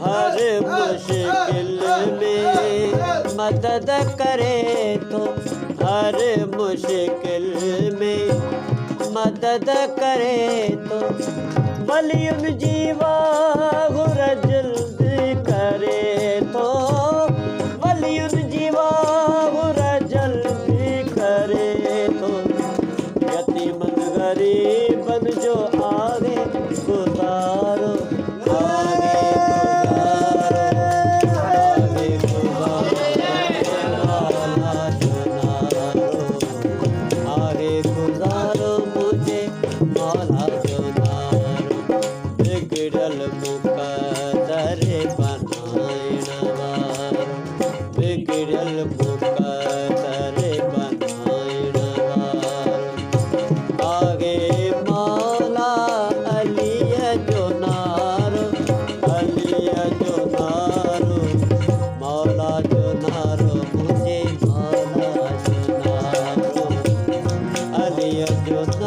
हर मुश्किल में मदद करे तो, हर मुश्किल में मदद करे तो, वलियुन जीवा गुर जल्दी करे तो, वलियुन जीवा गुर जल्दी करे तो, यतीमन गरीबन जो आगे गुजारो, आगे गुजारो मुझे मौला जुनारो, बिगड़ल मुकद्दर बनाइन वारो, बिगड़ल मुकद्दर बनाइन वारो, आगे मौला अलिय जुनारो, अलिय जुनारो, मौला जुनारो मुझे मौला जुनारो, अलिय जुनारो।